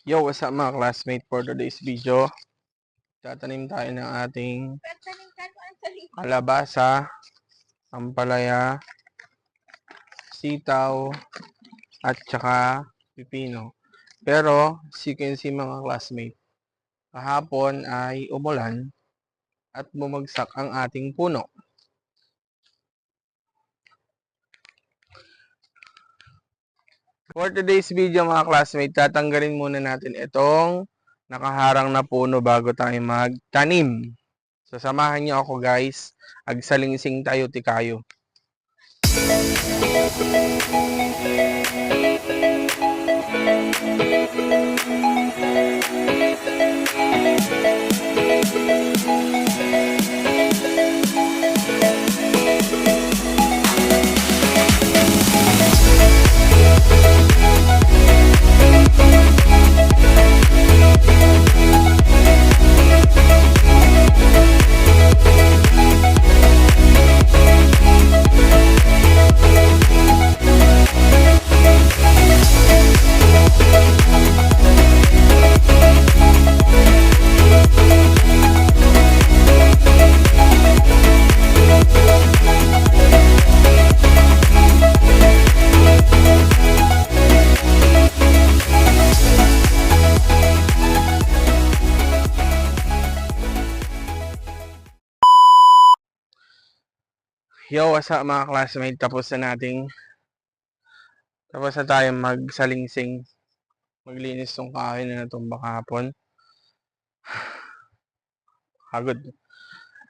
Yo, what's up mga classmate? For today's video, tatanim tayo ng ating kalabasa, ampalaya, sitaw, at saka pipino. Pero, as you can see mga classmate, kahapon ay umulan at bumagsak ang ating puno. For today's video mga classmate, tatanggalin muna natin itong nakaharang na puno bago tayo magtanim. So, samahan niyo ako guys. Agsalingsing tayo tikayo. Yo, what's up mga classmate? Tapos na tayo magsalingsing. Maglinis tong kahoy na natumba kahapon. Hagod.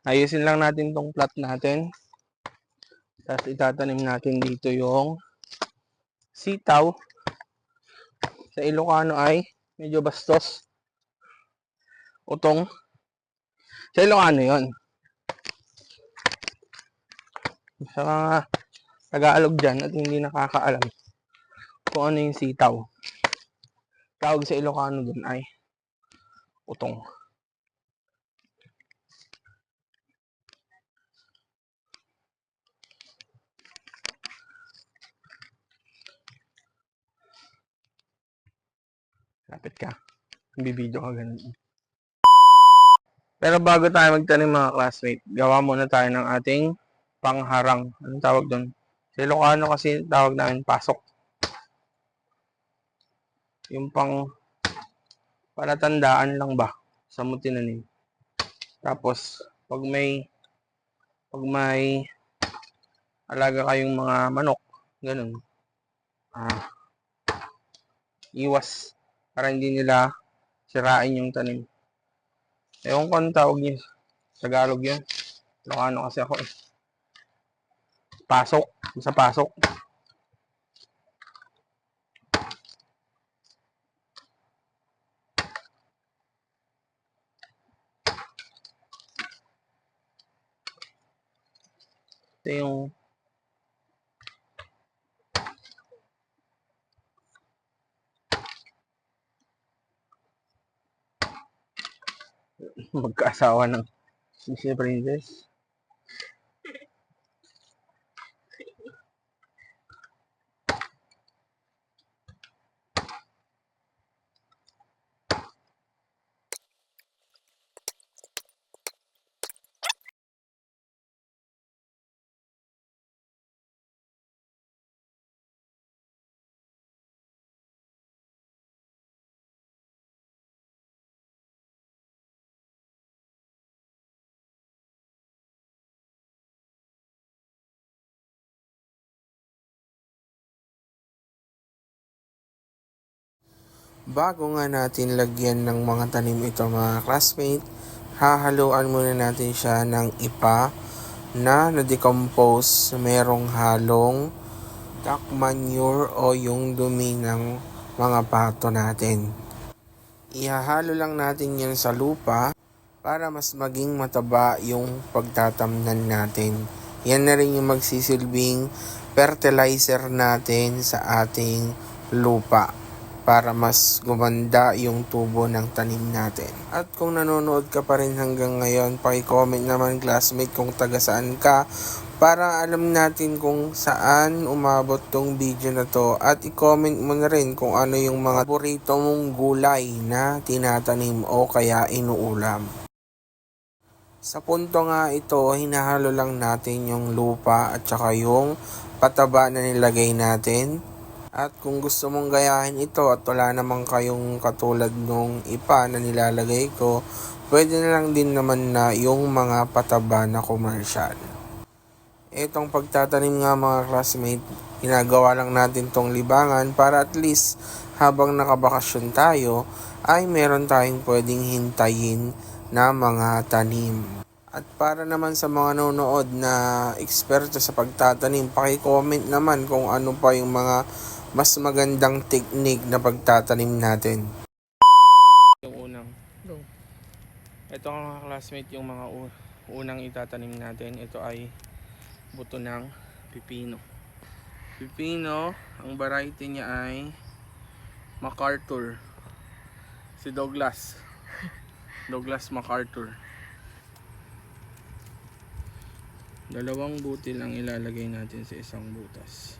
Ayusin lang natin tong plot natin. Tapos itatanim natin dito yung sitaw. Sa Ilocano ay medyo bastos. Utong. Sa Ilocano yon. Sa mga Tagalog dyan at hindi nakakaalam kung ano yung sitaw. Tawag sa Ilocano dun ay utong. Lapit ka. Bibidyo ka ganun. Pero bago tayo magtanim mga classmate, gawa muna tayo ng ating pangharang. Anong tawag doon? Sa Ilocano kasi tawag namin pasok. Yung palatandaan lang ba sa mo tinanim. Tapos pag may alaga kayong mga manok, ganun. Iwas para hindi nila sirain yung tanim. Ewan ko ang tawag niya. Tagalog yun. Ilocano kasi ako eh. Pasok. Sa pasok. Ito yung magkaasawa ng si Princess. Bago nga natin lagyan ng mga tanim ito mga classmate, hahaluan muna natin siya ng ipa na na-decompose na merong halong duck manure o yung dumi ng mga pato natin. Ihahalo lang natin yan sa lupa para mas maging mataba yung pagtatamnan natin. Yan na rin yung magsisilbing fertilizer natin sa ating lupa para mas gumanda yung tubo ng tanim natin. At kung nanonood ka pa rin hanggang ngayon, paki-comment naman classmate kung taga saan ka para alam natin kung saan umabot tong video na to, at i-comment mo na rin kung ano yung mga paborito mong gulay na tinatanim o kaya inuulam. Sa punto nga ito, hinahalo lang natin yung lupa at saka yung pataba na nilagay natin. At kung gusto mong gayahin ito at wala namang kayong katulad nung ipa na nilalagay ko, pwede na lang din naman na yung mga pataba na commercial. Itong pagtatanim nga mga classmate, ginagawa lang natin tong libangan para at least habang nakabakasyon tayo ay meron tayong pwedeng hintayin na mga tanim. At para naman sa mga nanonood na eksperto sa pagtatanim, paki-comment naman kung ano pa yung mga mas magandang teknik na pagtatanim natin. Yung unang. Go. Ito mga classmate yung mga unang itatanim natin. Ito ay buto ng pipino. Pipino, ang variety niya ay MacArthur. Si Douglas. Douglas MacArthur. Dalawang butil ang ilalagay natin sa isang butas.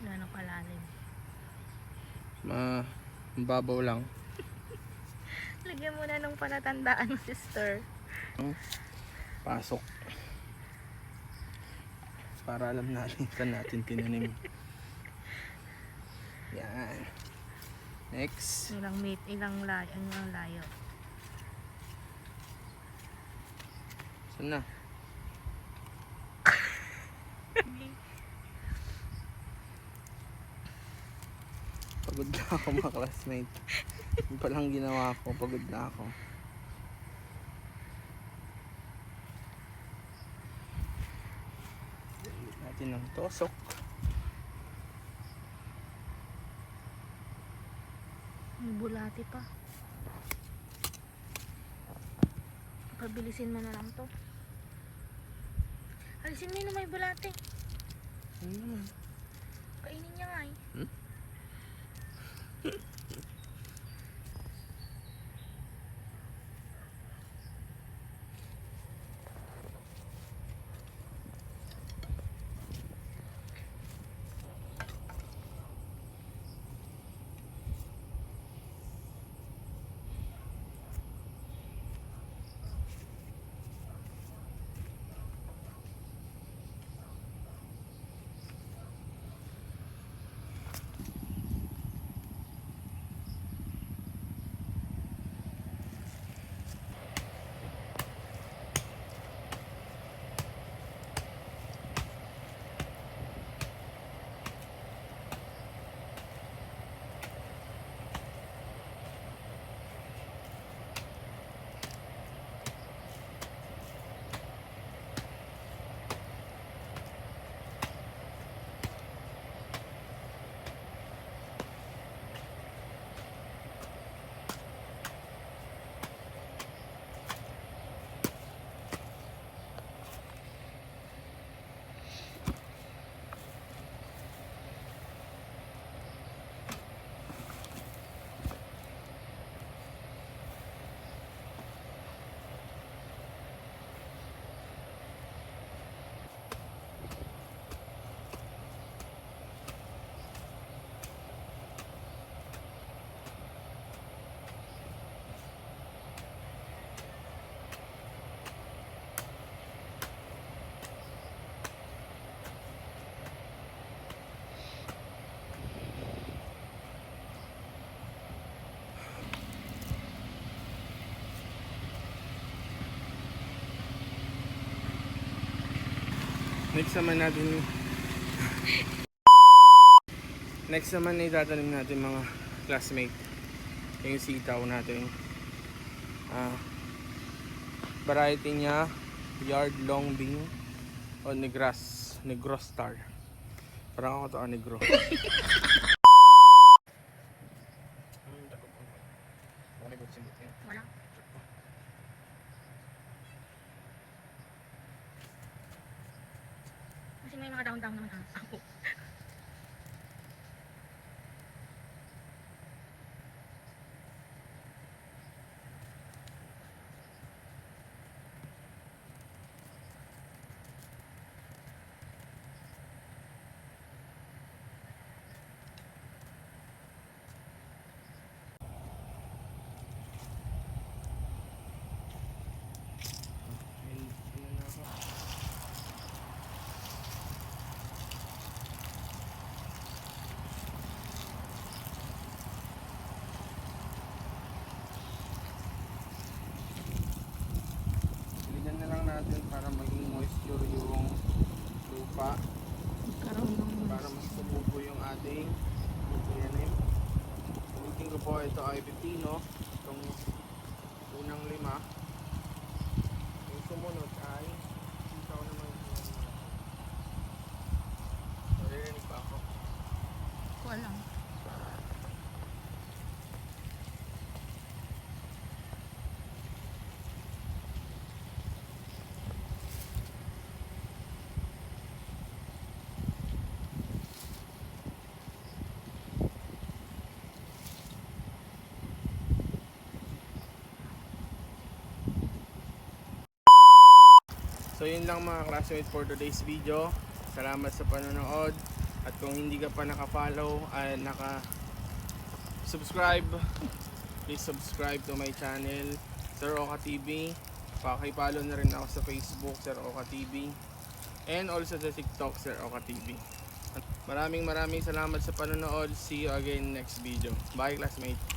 Gano'ng kalalim? Mababaw lang. Lagyan mo na nung palatandaan mo, sister. Pasok. Para alam natin saan natin tinanim. Yan. Next. Ilang layo. Saan na? Pagod na ako mga classmate. Yung palang ginawa ko, pagod na ako. Dali natin ng tosok. May bulati pa. Pabilisin mo na lang to. Alisin mo yun na may bulati. Ano naman? Kainin niya nga eh. Next naman ay tatanim natin mga classmate. Yung sitaw natin. Variety niya yard long bean o negro star. Parang ako to negro. Wala. Kasi may mga down naman ako. ating tinanim. Ulitin ko po, ito ay pipino. Itong unang 5. Yung sumunod ay sitaw naman. Naririnig pa ako. Walang. So yun lang mga classmates for today's video. Salamat sa panonood. At kung hindi ka pa naka-follow ay naka-subscribe, please subscribe to my channel, Sir Oka TV. Paki-follow na rin ako sa Facebook, Sir Oka TV. And also sa TikTok, Sir Oka TV. Maraming salamat sa panonood. See you again next video. Bye classmates.